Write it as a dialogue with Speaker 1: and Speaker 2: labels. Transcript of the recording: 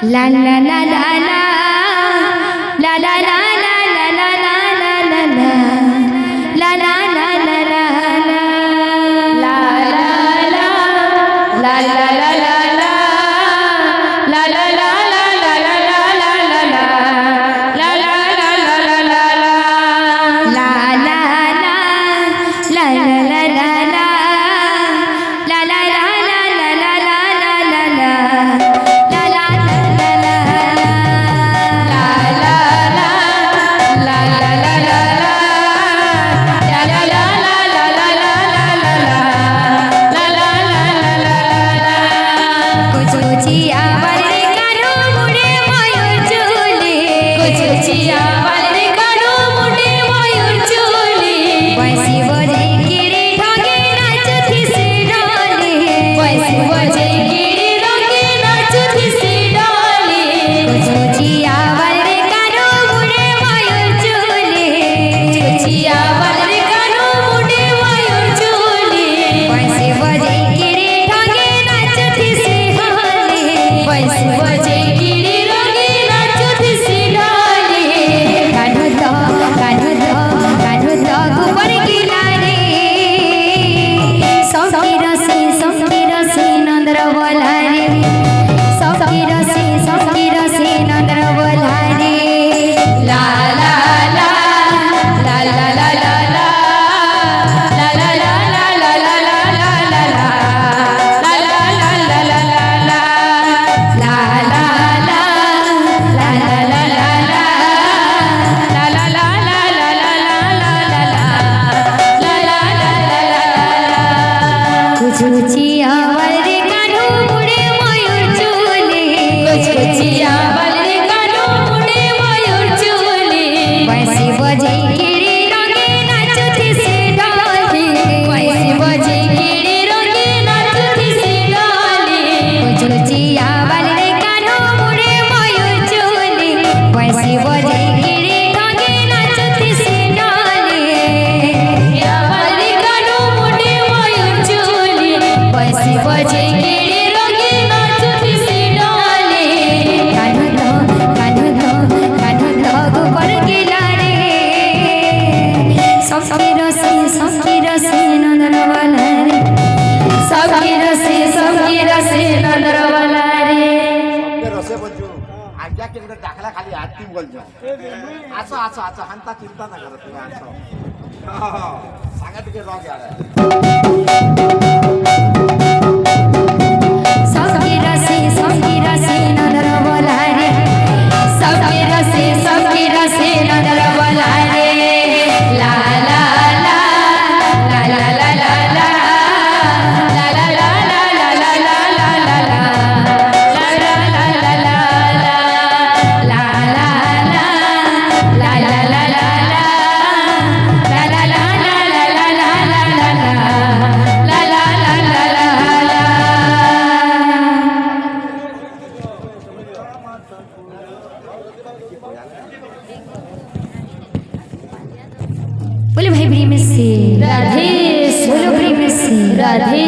Speaker 1: ला ला ला ला ला ला ला ला ला ला ला ला ला ला ला ला ला ला ला
Speaker 2: टाकला खाली हात ती बोलतो असं असं असं हंता चिंता ना करत तुम्ही असं सांगा तिथे रॉक यायला बोले भाई प्रेम से राधे बोलो प्रेम से राधे